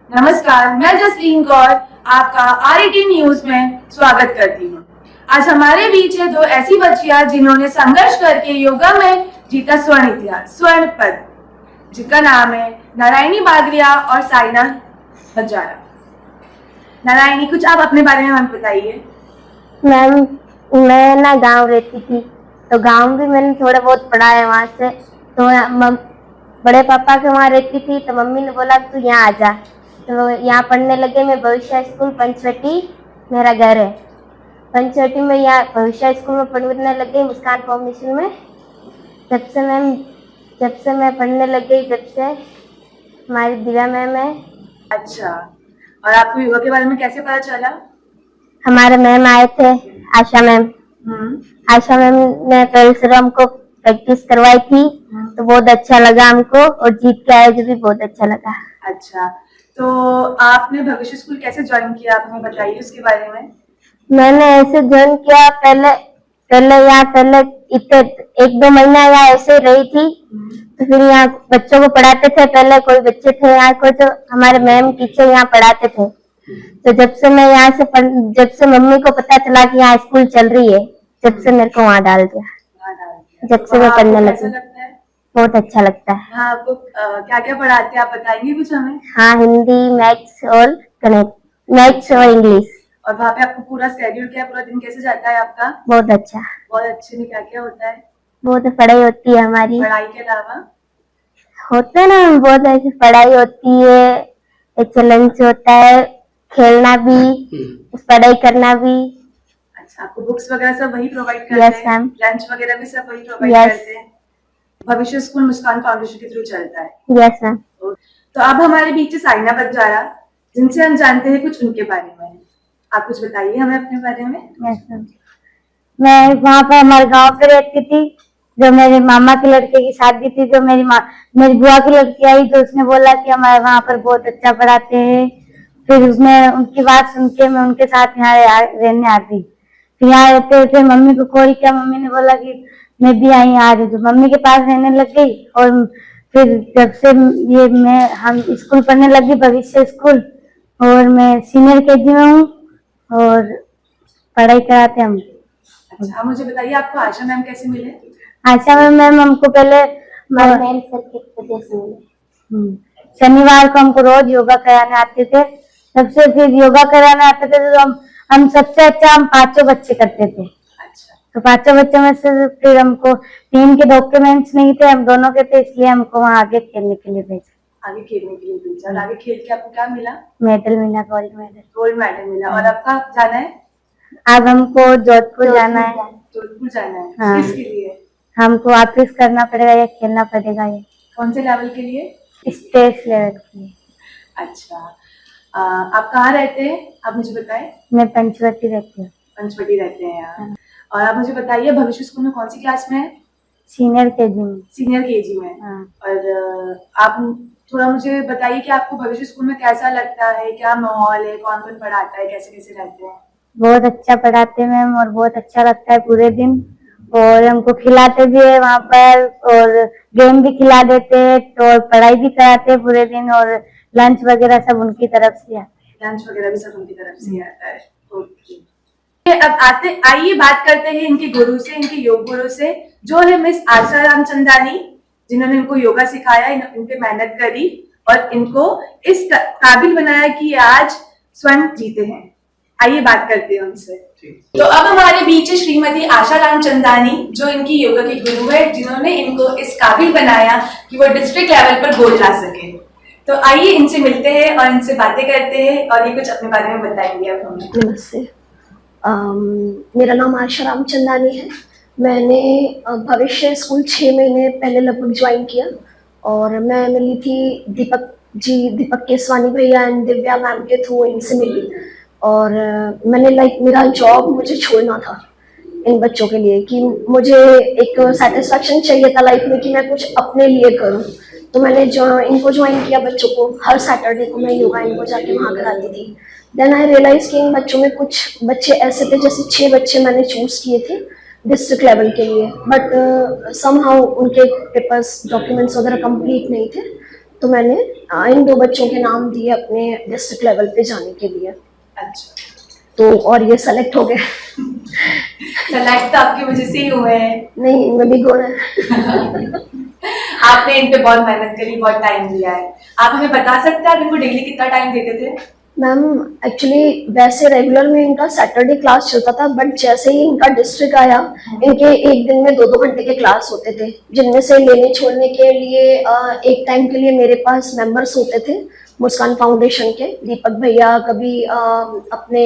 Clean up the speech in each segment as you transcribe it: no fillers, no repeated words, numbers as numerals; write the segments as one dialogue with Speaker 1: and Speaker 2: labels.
Speaker 1: नमस्कार, मैं जसलीन कौर आपका RET न्यूज में स्वागत करती हूँ। आज हमारे बीच है दो ऐसी बच्चियां जिन्होंने संघर्ष करके योगा में जीता स्वर्ण पद, जिनका नाम है नारायणी बागरिया और साइना बंजारा। नारायणी, कुछ आप अपने बारे में हमें बताइए।
Speaker 2: मैम, मैं ना गांव रहती थी, तो गांव भी मैंने थोड़ा बहुत पढ़ा है वहाँ से। तो बड़े पापा के वहाँ रहती थी, तो मम्मी ने बोला तू यहाँ आ जा, तो यहाँ पढ़ने लगे। मैं भविष्य स्कूल पंचवटी मेरा घर है। पंचवटी में यहाँ भविष्य स्कूल में पढ़ने लग गई, मुस्कान फाउंडेशन में। जब से मैं पढ़ने लग गई, जब से हमारी दिव्या मैम है।
Speaker 1: अच्छा, और आपको योगा के बारे में कैसे पता चला?
Speaker 2: हमारे मैम आए थे, आशा मैम। आशा मैम ने पहले से हमको प्रैक्टिस करवाई थी, तो बहुत अच्छा लगा हमको, और जीत के आए जो भी बहुत अच्छा लगा।
Speaker 1: अच्छा, तो आपने भविष्य स्कूल कैसे ज्वाइन किया, आप हमें बताइए उसके बारे में।
Speaker 2: मैंने ऐसे ज्वाइन किया, पहले इतने 1-2 महीना यहाँ ऐसे रही थी, तो फिर यहाँ बच्चों को पढ़ाते थे। पहले कोई बच्चे थे यहाँ को, जो हमारे मैम टीचर यहाँ पढ़ाते थे। तो जब से मम्मी को पता चला कि यहाँ स्कूल चल रही है, जब से मेरे को वहाँ डाल दिया। जब से मैं पढ़ने लगी, बहुत अच्छा लगता है।
Speaker 1: हाँ, आपको क्या क्या पढ़ाते हैं, आप बताएंगे कुछ हमें?
Speaker 2: हाँ, हिंदी, मैथ्स और इंग्लिश।
Speaker 1: और वहाँ पे आपको पूरा शेड्यूल क्या, पूरा दिन कैसे जाता है आपका?
Speaker 2: बहुत अच्छा।
Speaker 1: बहुत अच्छे में क्या क्या होता है?
Speaker 2: बहुत पढ़ाई होती है हमारी।
Speaker 1: पढ़ाई के अलावा
Speaker 2: होता है ना, बहुत ऐसी पढ़ाई होती है, लंच होता है, खेलना भी, पढ़ाई करना भी।
Speaker 1: अच्छा, आपको बुक्स वगैरह सब वही प्रोवाइड करते हैं?
Speaker 2: Yes ma'am.
Speaker 1: लंच वगैरह भी सब वही प्रोवाइड करते हैं? भविष्य स्कूल मुस्कान फाउंडेशन के थ्रू चलता है?
Speaker 2: Yes ma'am.
Speaker 1: तो अब हमारे बीच साइना बंजारा, जिनसे हम जानते हैं कुछ उनके बारे में। आप कुछ बताइए हमें अपने बारे में।
Speaker 2: Yes ma'am. मैं वहाँ पर हमारे गांव पे रहती थी। जो मेरे मामा के लड़के की शादी थी, जो मेरी बुआ की लड़की आई, तो उसने बोला कि हमारे वहाँ पर बहुत अच्छा पढ़ाते हैं। फिर उसने उनकी बात सुन के मैं उनके साथ यहाँ रहने आती। फिर यहाँ रहते थे, मम्मी को कॉल किया, मम्मी ने बोला कि मैं भी यहीं आ रही हूँ। मम्मी के पास रहने लग गई, और फिर जब से हम स्कूल पढ़ने लगी, भविष्य स्कूल, और मैं सीनियर KG में हूँ, और पढ़ाई कराते हम।
Speaker 1: अच्छा, मुझे बताइए आपको आशा मैम कैसे मिले?
Speaker 2: आशा मैम हमको पहले सर के वजह से मिले। शनिवार को हमको रोज योगा कराने आते थे। तब से फिर योगा कराने आते थे, तो हम सबसे अच्छा हम 5 बच्चे करते थे।
Speaker 1: अच्छा,
Speaker 2: तो 5 बच्चों में से फिर हमको टीम के डॉक्यूमेंट्स नहीं थे, हम दोनों के थे, इसलिए हमको वहाँ आगे खेलने के लिए भेजा।
Speaker 1: आगे खेलने के लिए भेजा। और आगे खेल के आपको क्या मिला?
Speaker 2: मेडल मिला, गोल्ड मेडल।
Speaker 1: गोल्ड मेडल मिला। और अब कहाँ जाना है?
Speaker 2: अब हमको जोधपुर जाना है।
Speaker 1: जोधपुर जाना है?
Speaker 2: हाँ।
Speaker 1: किसके लिए?
Speaker 2: हमको वापस करना पड़ेगा या खेलना पड़ेगा। ये
Speaker 1: कौन से लेवल के लिए?
Speaker 2: स्टेट लेवल के लिए।
Speaker 1: अच्छा, आप कहाँ रहते हैं, आप मुझे बताएं।
Speaker 2: मैं पंचवटी रहती हूँ।
Speaker 1: पंचवटी रहते हैं यहाँ। हाँ। और आप मुझे बताइए भविष्य स्कूल में कौन सी क्लास में है?
Speaker 2: सीनियर KG में।
Speaker 1: सीनियर KG में।
Speaker 2: हाँ।
Speaker 1: और आप थोड़ा मुझे बताइए कि आपको भविष्य स्कूल में कैसा लगता है, क्या माहौल है, कौन कौन पढ़ाता है, कैसे कैसे रहते हैं? बहुत
Speaker 2: अच्छा पढ़ाते हैं मैम, और बहुत अच्छा लगता है पूरे दिन। और हमको खिलाते भी है वहाँ पर, और गेम भी खिला देते हैं, तो पढ़ाई भी कराते हैं पूरे दिन, और लंच वगैरह सब उनकी तरफ से आता है।
Speaker 1: लंच वगैरह भी सब उनकी तरफ से आता है। ओके, अब आइए बात करते हैं इनके गुरु से, इनके योग गुरु से, जो है मिस आशा रामचंदानी, जिन्होंने इनको योगा सिखाया, इन पे मेहनत करी और इनको इस काबिल बनाया कि आज स्वर्ण जीते हैं। आइए बात करते हैं उनसे। तो अब हमारे बीच है श्रीमती आशा रामचंदानी, जो इनकी योगा की गुरु है, जिन्होंने इनको इस काबिल बनाया कि वो डिस्ट्रिक्ट लेवल पर गोल्ड ला सके। तो आइए इनसे मिलते हैं और इनसे बातें करते हैं, और ये कुछ अपने बारे में बताएंगे अब हमें।
Speaker 3: नमस्ते, मेरा नाम आशा रामचंदानी है। मैंने भविष्य स्कूल 6 महीने पहले लगभग ज्वाइन किया, और मैं मिली थी दीपक केसवानी भैया एंड दिव्या मैम के थ्रू इनसे मिली। और मैंने मेरा जॉब मुझे छोड़ना था इन बच्चों के लिए, कि मुझे एक सेटिस्फैक्शन चाहिए था लाइफ में कि मैं कुछ अपने लिए करूं। तो मैंने इनको ज्वाइन किया बच्चों को। हर सैटरडे को मैं योगा इनको जाके वहाँ कराती थी। देन आई रियलाइज कि इन बच्चों में कुछ बच्चे ऐसे थे, जैसे 6 बच्चे मैंने चूज किए थे डिस्ट्रिक्ट लेवल के लिए, बट समहाउ उनके पेपर्स डॉक्यूमेंट्स वगैरह कंप्लीट नहीं थे। तो मैंने इन 2 बच्चों के नाम दिए अपने डिस्ट्रिक्ट लेवल पे जाने के लिए।
Speaker 1: अच्छा,
Speaker 3: तो और ये सेलेक्ट हो गए।
Speaker 1: सेलेक्ट तो आपकी वजह से ही हुए हैं।
Speaker 3: नहीं, इनमें भी गुण है।
Speaker 1: आपने इन पे बहुत मेहनत करी, बहुत टाइम दिया है। आप हमें बता सकते हैं आप इनको डेली कितना टाइम देते थे?
Speaker 3: मैम एक्चुअली वैसे रेगुलर में इनका सैटरडे क्लास चलता था, बट जैसे ही इनका डिस्ट्रिक्ट आया, इनके एक दिन में 2-2 घंटे के क्लास होते थे, जिनमें से लेने छोड़ने के लिए एक टाइम के लिए मेरे पास मेंबर्स होते थे मुस्कान फाउंडेशन के, दीपक भैया, कभी अपने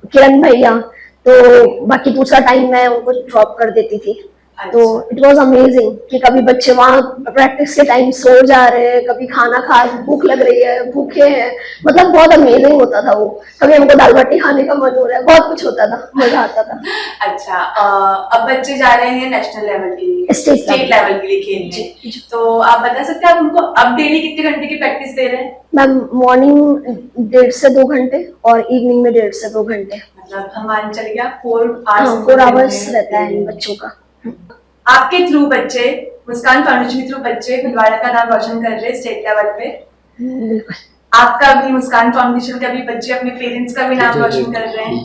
Speaker 3: किरण भैया, तो बाकी दूसरा टाइम मैं उनको ड्रॉप कर देती थी। तो इट वाज अमेजिंग कि कभी बच्चे वहाँ प्रैक्टिस के टाइम सो जा रहे हैं, कभी खाना खा भूख लग रही है, भूखे हैं, मतलब बहुत अमेजिंग होता था वो। कभी हमको दाल बाटी खाने का मन हो रहा है, बहुत कुछ होता था, मजा आता था।
Speaker 1: अच्छा, अब बच्चे जा रहे हैं नेशनल लेवल के लिए,
Speaker 3: स्टेट
Speaker 1: लेवल के लिए खेलने, तो आप बता सकते हैं आप उनको अब डेली कितने घंटे की प्रैक्टिस दे रहे हैं?
Speaker 3: मैम मॉर्निंग 1.5 से 2 घंटे और इवनिंग में 1.5 से 2 घंटे।
Speaker 1: मतलब हमारे चल गया 4
Speaker 3: आवर्स रहता है इन बच्चों का।
Speaker 1: आपके थ्रू बच्चे, मुस्कान फाउंडेशन के थ्रू बच्चे भिलवाड़ा का नाम रोशन कर रहे हैं स्टेट लेवल पे।
Speaker 3: बिल्कुल।
Speaker 1: आपका भी, मुस्कान फाउंडेशन का भी बच्चे अपने पेरेंट्स का भी नाम रोशन कर रहे हैं,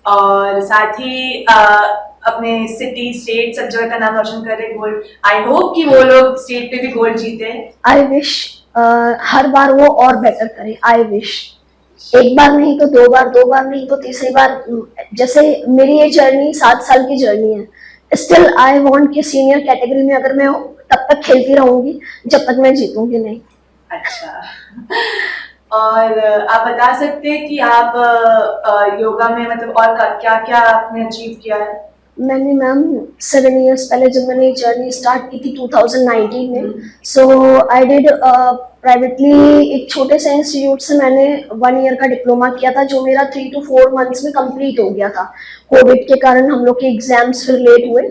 Speaker 1: और साथ ही अपने सिटी, स्टेट, सब जगह का नाम रोशन कर रहे हैं। गोल्ड, आई होप कि वो लोग स्टेट पे भी गोल्ड जीते।
Speaker 3: आई विश हर बार वो और बेटर करे। आई विश एक बार नहीं तो 2 बार, 2 बार नहीं तो तीसरी बार। जैसे मेरी ये जर्नी 7 साल की जर्नी है, स्टिल आई वांट कि सीनियर कैटेगरी में अगर मैं तब तक खेलती रहूंगी जब तक मैं जीतूंगी नहीं।
Speaker 1: अच्छा, और आप बता सकते हैं कि आप योगा में मतलब और क्या क्या आपने अचीव किया है?
Speaker 3: मैंने मैम 7 इयर्स पहले जब मैंने जर्नी स्टार्ट की थी 2019 में, सो आई डिड प्राइवेटली एक छोटे से इंस्टीट्यूट से मैंने 1 ईयर का डिप्लोमा किया था, जो मेरा 3 to 4 मंथ्स में कंप्लीट हो गया था। कोविड के कारण हम लोग के एग्जाम्स फिर लेट हुए।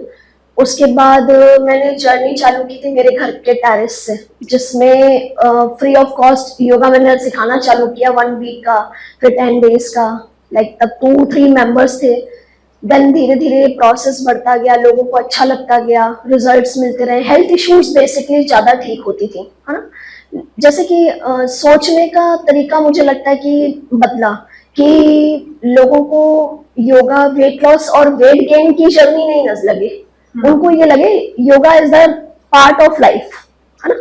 Speaker 3: उसके बाद मैंने जर्नी चालू की थी मेरे घर के टेरेस से, जिसमें फ्री ऑफ कॉस्ट योगा मैंने सिखाना चालू किया 1 वीक का, फिर 10 डेज का। लाइक तब 2-3 मेंबर्स थे। देन धीरे धीरे प्रोसेस बढ़ता गया, लोगों को अच्छा लगता गया, रिजल्ट्स मिलते रहे, हेल्थ इश्यूज बेसिकली ज्यादा ठीक होती थी, है ना। जैसे कि सोचने का तरीका मुझे लगता है कि बदला, कि लोगों को योगा वेट लॉस और वेट गेन की जर्नी नहीं नजर लगे, उनको ये लगे yoga is the part of life, है ना।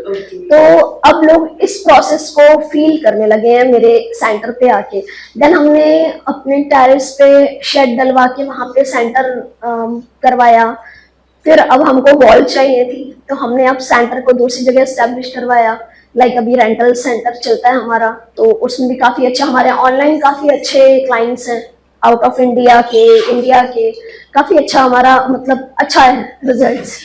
Speaker 3: तो अब लोग इस प्रोसेस को फील करने लगे हैं मेरे सेंटर पे आके। देन हमने अपने टेरेस पे शेड डलवा के वहां पे सेंटर करवाया। फिर अब हमको वॉल चाहिए थी, तो हमने अब सेंटर को दूसरी जगह एस्टेब्लिश करवाया। लाइक अभी रेंटल सेंटर चलता है हमारा, तो उसमें भी काफी अच्छा, हमारे ऑनलाइन काफी अच्छे क्लाइंट्स हैं आउट ऑफ इंडिया के काफी अच्छा हमारा मतलब अच्छा है रिजल्ट्स।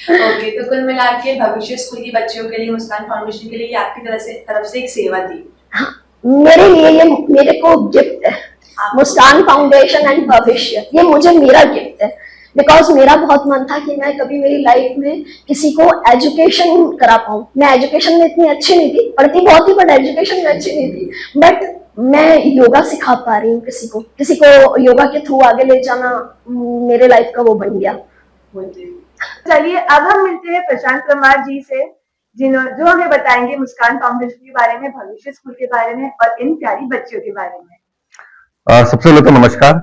Speaker 1: ओके, तो कुल मिला के भविष्य स्कूल की बच्चियों के लिए, मुस्कान फाउंडेशन के लिए आपकी तरफ से एक सेवा थी।
Speaker 3: हाँ, मेरे लिए ये मेरे को गिफ्ट है, मुस्कान फाउंडेशन एंड भविष्य, ये मुझे मेरा गिफ्ट है। बिकॉज मेरा बहुत मन था कि मैं कभी मेरी लाइफ में किसी को एजुकेशन करा पाऊँ। मैं एजुकेशन में इतनी अच्छी नहीं थी, पढ़ती बहुत थी बट एजुकेशन में अच्छी नहीं थी, बट मैं योगा सिखा पा रही हूँ किसी को योगा के थ्रू आगे ले जाना, मेरे लाइफ का वो बन गया।
Speaker 1: चलिए, अब हम मिलते हैं प्रशांत कुमार जी से, जो हमें बताएंगे मुस्कान फाउंडेशन के बारे में, भविष्य स्कूल के बारे में और इन प्यारी बच्चियों के बारे में।
Speaker 4: सबसे पहले तो नमस्कार।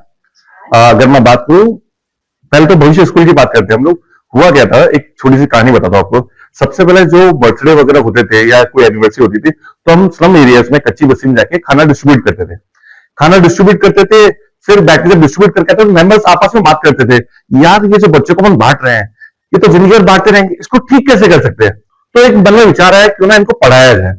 Speaker 4: अगर मैं बात करूं, पहले तो भविष्य स्कूल की बात करते हैं हम लोग। हुआ क्या था, एक छोटी सी कहानी बताता हूं आपको। सबसे पहले जो बर्थडे वगैरह होते थे या कोई एनिवर्सरी होती थी, तो हम स्लम एरियाज में कच्ची बस्ती में जाके खाना डिस्ट्रीब्यूट करते थे। फिर बैठ के डिस्ट्रीब्यूट करके आते, मेंबर्स आपस में बात करते थे, यार ये जो बच्चों को हम बांट रहे हैं, ये तो जिंदगी भर बांटते रहेंगे, इसको ठीक कैसे कर सकते हैं। तो एक मन में विचार आया क्यों ना इनको पढ़ाया जाए।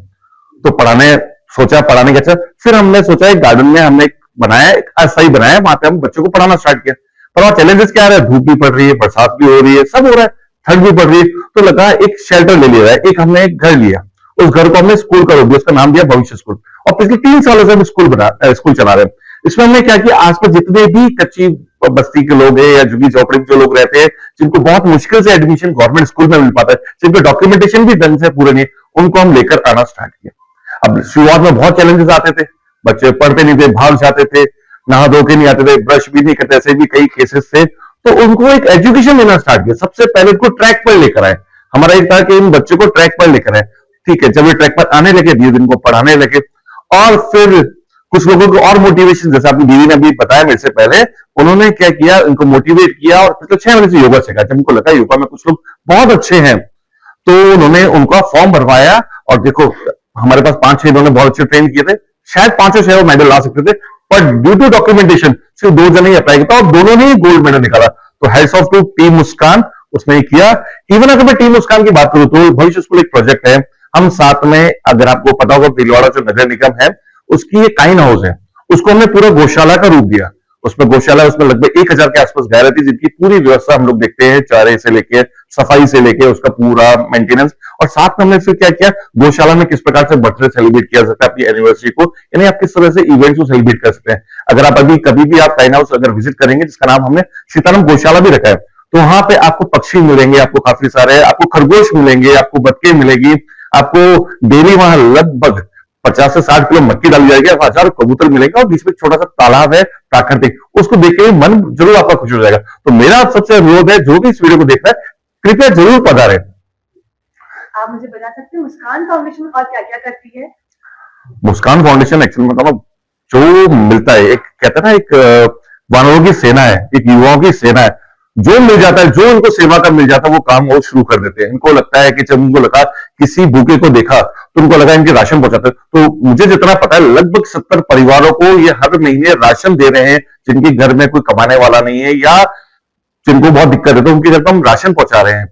Speaker 4: तो पढ़ाने का अच्छा, फिर हमने सोचा एक गार्डन में हमने बनाया, एक अस्थायी बनाया, वहां पे हम बच्चों को पढ़ाना स्टार्ट किया। पर वहां चैलेंजेस क्या आ रहा है, धूप भी पड़ रही है, बरसात भी हो रही है, सब हो रहा है, ठंड भी पड़ रही है। तो लगा एक शेल्टर ले लिया जाए। एक हमने एक घर लिया, उस घर को हमने स्कूल का रूप दिया, उसका नाम दिया भविष्य स्कूल। और पिछले 3 सालों से हम स्कूल चला रहे हैं। इसमें हमने क्या किया, आसपास जितने भी कच्ची बस्ती के लोग हैं या झुग्गी झोपड़ी में जो लोग रहते हैं, जिनको बहुत मुश्किल से एडमिशन गवर्नमेंट स्कूल में मिल पाता है, जिनके डॉक्यूमेंटेशन भी ढंग से पूरे नहीं, उनको हम लेकर आना स्टार्ट किया। अब शुरुआत में बहुत चैलेंजेस आते थे, बच्चे पढ़ते नहीं थे, भाग जाते थे, नहा धो के नहीं आते थे, ब्रश भी नहीं करते, ऐसे भी कई केसेस थे। तो उनको एक एजुकेशन देना स्टार्ट किया। सबसे पहले उनको ट्रैक पर लेकर आए। हमारा एक था कि इन बच्चों को ट्रैक पर लेकर आए। ठीक है, जब ये ट्रैक पर आने लगे, धीरे धीरे इनको पढ़ाने लगे, और फिर कुछ लोगों को और मोटिवेशन, जैसे आपकी दीदी ने अभी बताया मेरे से पहले, उन्होंने क्या किया, इनको मोटिवेट किया और पिछले 6 महीने से योगा सिखाया। जब उनको लगा योगा में कुछ लोग बहुत अच्छे हैं, तो उन्होंने उनका फॉर्म भरवाया। और देखो, हमारे पास 5-6 इन्होंने बहुत अच्छे ट्रेन किए थे, शायद 5 6 मेडल ला सकते थे, पर ड्यू टू डॉक्यूमेंटेशन सिर्फ 2 जने ही अप्लाई किया और दोनों ने ही गोल्ड मेडल निकाला। तो हेड्स ऑफ टू टीम मुस्कान, उसने ही किया। इवन अगर मैं टीम मुस्कान की बात करूं तो भविष्य स्कूल एक प्रोजेक्ट है, हम साथ में, अगर आपको पता होगा, भीलवाड़ा जो नगर निगम है उसकी एक काइन हाउस है, उसको हमने पूरा गौशाला का रूप दिया। उसमें गौशाला, उसमें लगभग 1000 के आसपास गाय रहती है, जिनकी पूरी व्यवस्था हम लोग देखते हैं, चारे से लेके सफाई से लेके उसका पूरा मेंटेनेंस। और साथ में हमने फिर क्या किया, गौशाला में किस प्रकार से बर्थडे सेलिब्रेट किया जाता है अपनी एनिवर्सरी को, यानी आप किस तरह से इवेंट्स को सेलिब्रेट कर सकते हैं। अगर आप अभी कभी भी आप काइन हाउस अगर विजिट करेंगे, जिसका नाम हमने सीताराम गौशाला भी रखा है, तो वहां पे आपको पक्षी मिलेंगे, आपको काफी सारे, आपको खरगोश मिलेंगे, आपको बतखें मिलेगी, आपको डेली वहां लगभग 50 से 60 किलो मक्की डाली जाएगी, आपको 1000 कबूतर मिलेगा, और बीच में एक छोटा सा तालाब है प्राकृतिक, उसको देख के मन जरूर आपका खुश हो जाएगा। तो मेरा सबसे अनुरोध है, जो भी इस वीडियो को देख रहा है, कृपया जरूर पधारे।
Speaker 1: आप मुझे बता सकते हैं मुस्कान फाउंडेशन और क्या क्या करती है?
Speaker 4: मुस्कान फाउंडेशन एक्चुअली मतलब जो मिलता है, एक कहते हैं ना, एक वानरों की सेना है, एक युवाओं की सेना है। जो मिल जाता है, जो इनको सेवा का मिल जाता है, वो काम वो शुरू कर देते हैं। इनको लगता है कि जब उनको लगा, किसी भूखे को देखा तो उनको लगा इनके राशन पहुंचाते हैं। तो मुझे जितना पता है, लगभग 70 परिवारों को ये हर महीने राशन दे रहे हैं, जिनके घर में कोई कमाने वाला नहीं है या जिनको बहुत दिक्कत है, तो उनके घर पर हम राशन पहुंचा रहे हैं।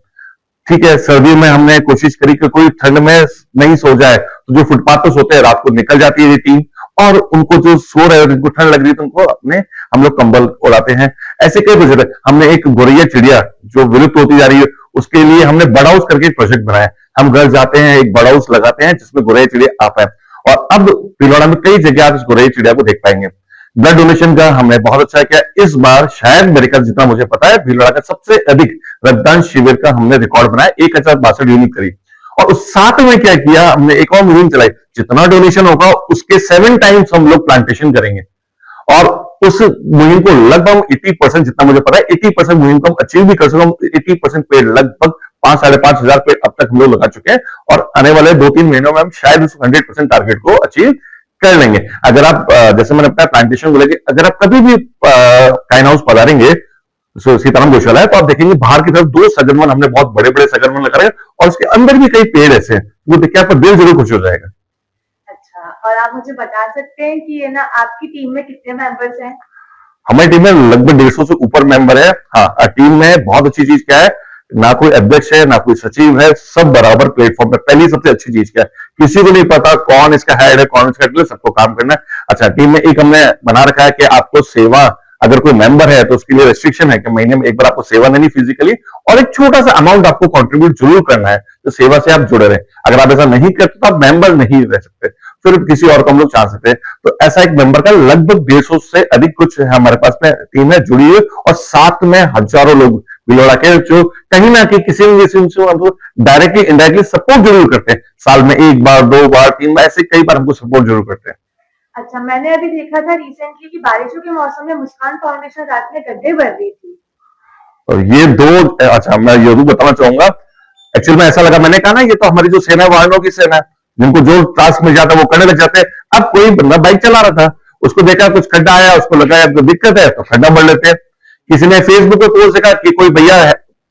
Speaker 4: ठीक है, सर्दियों में हमने कोशिश करी कि कोई ठंड में नहीं सो जाए, तो जो फुटपाथ पर सोते हैं रात को निकल जाती है ये टीम, और उनको जो सो रहे हैं, जिनको ठंड लग रही है, तो उनको अपने हम लोग कंबल उड़ाते हैं। ऐसे कई प्रोजेक्ट। हमने एक गोरैया चिड़िया जो विलुप्त होती जा रही है, उसके लिए हमने बर्ड हाउस करके एक प्रोजेक्ट बनाया। हम घर जाते हैं, एक बर्ड हाउस लगाते हैं जिसमें गोरैया चिड़िया आ पाए, और अब भीलवाड़ा में कई जगह आप इस गोरैया चिड़िया को देख पाएंगे। ब्लड डोनेशन का हमने बहुत अच्छा किया। इस बार शायद मेरे ख्याल, जितना मुझे पता है, भीलवाड़ा का सबसे अधिक रक्तदान शिविर का हमने रिकॉर्ड बनाया, 1062 यूनिट करीब। और उस साथ में क्या किया, हमने एक और मुहिम चलाई, जितना डोनेशन होगा उसके 7 टाइम्स हम लोग प्लांटेशन करेंगे। और उस मुहिम को लगभग 80%, जितना मुझे पता है, 80% मुहिम को हम अचीव भी कर सके। 80% पेड़, लगभग 5-5.5 हजार पेड़ अब तक हम लोग लगा चुके हैं, और आने वाले 2-3 महीनों में हम शायद उस 100% टारगेट को अचीव कर लेंगे। अगर आप, जैसे मैंने बताया, प्लांटेशन को लेकर अगर आप कभी भी काइन हाउस पधारेंगे, सीताराम गौशाला है, तो आप देखेंगे बाहर की तरफ 2 सगनवन हमने बहुत बड़े बड़े सगनवन लगा रहे हैं, और उसके अंदर भी कई पेड़ ऐसे हैं, वो देख के आपका दिल जरूर खुश हो जाएगा।
Speaker 1: अच्छा, और आप मुझे बता सकते हैं कि ये ना आपकी टीम में कितने मेंबर्स हैं?
Speaker 4: हमारी टीम में लगभग 150 से ऊपर मेंबर है। हाँ, टीम में बहुत अच्छी चीज क्या है, ना कोई अध्यक्ष है, ना कोई सचिव है, सब बराबर प्लेटफॉर्म पे। पहली सबसे अच्छी चीज क्या है, किसी को नहीं पता कौन इसका हेड है, कौन इसका हेड, सबको काम करना है। अच्छा, टीम में एक हमने बना रखा है कि आपको सेवा, अगर कोई मेंबर है तो उसके लिए रेस्ट्रिक्शन है कि महीने में एक बार आपको सेवा देनी फिजिकली, और एक छोटा सा अमाउंट आपको कंट्रीब्यूट जरूर करना है, तो सेवा से आप जुड़े रहे। अगर आप ऐसा नहीं करते तो आप मेंबर नहीं रह सकते, फिर किसी और को हम लोग चाह सकते हैं। तो ऐसा एक मेंबर का लगभग 150 से अधिक कुछ हमारे पास में टीम है जुड़ी हुई, और साथ में हजारों लोग भीलवाड़ा के, जो कहीं ना कहीं किसी न किसी से हमको डायरेक्टली इनडायरेक्टली सपोर्ट जरूर करते हैं। साल में 1 बार, 2 बार, 3 बार, ऐसे कई बार हमको सपोर्ट जरूर करते हैं।
Speaker 1: अच्छा, मैंने अभी देखा था रिसेंटली कि बारिशों के मौसम में मुस्कान फाउंडेशन रात में गड्ढे भर रही थी।
Speaker 4: और ये 2, अच्छा, मैं जरूर बताना चाहूंगा। एक्चुअली में ऐसा लगा, मैंने कहा ना, ये तो हमारी जो सेना है, वाहनों की सेना है, जिनको जो टास्क मिल जाता है वो करने लग जाते हैं। अब कोई बंदा बाइक चला रहा था, उसको देखा कुछ खड्डा आया, उसको लगा यार दिक्कत है, तो खड्डा भर लेते हैं। किसी ने फेसबुक पे पोस्ट देखा कि कोई भैया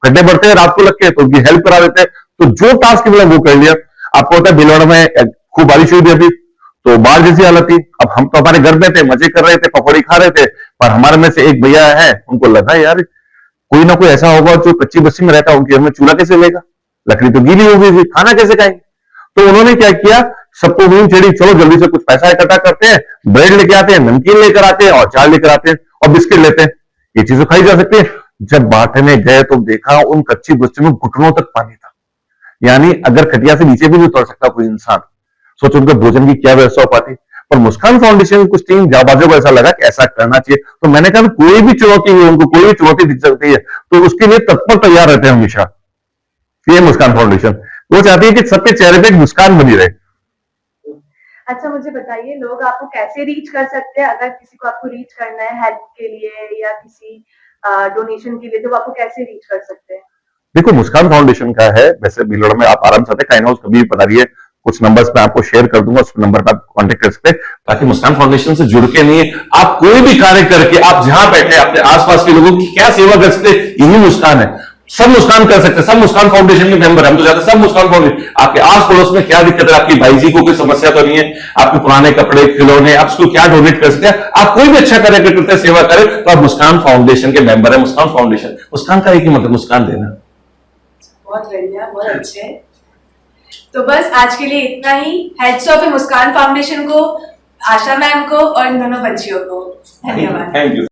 Speaker 4: खड्डे भरते हैं रात को लग के, तो उनकी हेल्प करा देते हैं। तो जो टास्क मिला वो कर लिया। आपको पता है भीलवाड़ा में खूब बारिश हुई थी अभी, तो बाढ़ जैसी हालत थी। अब हम तो हमारे घर में थे, मजे कर रहे थे, पकौड़ी खा रहे थे, पर हमारे में से एक भैया है, उनको लगा यार कोई ना कोई ऐसा होगा जो कच्ची बस्ती में रहता है, उनके घर में चूल्हा कैसे लेगा, लकड़ी तो गीली हो गई थी, खाना कैसे खाएंगे। तो उन्होंने क्या किया, सबको नींद चढ़ी, चलो जल्दी से कुछ पैसा इकट्ठा करते हैं, ब्रेड लेके आते हैं, नमकीन लेकर आते हैं, और चाय लेकर आते हैं, और बिस्किट लेते हैं, ये चीजें खाई जा सकती है। जब बांटने गए तो देखा उन कच्ची बस्ती में घुटनों तक पानी था, यानी अगर खटिया से नीचे भी नहीं उतर सकता कोई इंसान, सोचो उनके भोजन की क्या व्यवस्था हो पाती। पर मुस्कान फाउंडेशन की कुछ टीम जाबाजों को ऐसा लगा कि ऐसा करना चाहिए, तो मैंने कहा कोई भी चुनौती हो, उनको कोई भी चुनौती दिख सकती है, तो उसके लिए तत्पर तैयार रहते हैं हमेशा। ये मुस्कान फाउंडेशन वो चाहती है कि सबके चेहरे पे एक मुस्कान बनी रहे।
Speaker 1: अच्छा, मुझे बताइए, लोग आपको कैसे रीच कर सकते हैं अगर किसी को आपको रीच करना है हेल्प के लिए, या किसी डोनेशन के लिए, तो वो आपको कैसे रीच कर सकते हैं?
Speaker 4: देखो, मुस्कान फाउंडेशन का है, वैसे भीलवाड़ा में आप आराम से आते, काइन हाउस कभी भी पता रही है, कुछ नंबर्स मैं आपको शेयर कर दूंगा, उस नंबर पर आप कांटेक्ट कर सकते हैं, ताकि मुस्कान फाउंडेशन से जुड़ के नहीं, आप कोई भी कार्य करके आप जहां बैठे अपने आसपास के लोगों की क्या सेवा कर सकते, यही मुस्कान है। सब मुस्कान कर सकते हैं, सब मुस्कान फाउंडेशन के मेंबर, हम तो जाते सब मुस्कान फाउंडेशन। आपके आस पड़ोस में क्या दिक्कत है, आपकी भाई जी को कोई समस्या तो नहीं है, आपके पुराने कपड़े खिलौने, आप उसको क्या डोनेट कर सकते हैं, आप कोई भी अच्छा कार्य करते हैं, सेवा करें, तो आप मुस्कान फाउंडेशन के मेंबर है। मुस्कान फाउंडेशन, मुस्कान का एक ही मतलब मुस्कान देना।
Speaker 1: बहुत बढ़िया, बहुत अच्छे। तो बस आज के लिए इतना ही। हेड्स ऑफ मुस्कान फाउंडेशन को, आशा मैम को और इन दोनों बच्चियों को धन्यवाद।
Speaker 4: Thank you.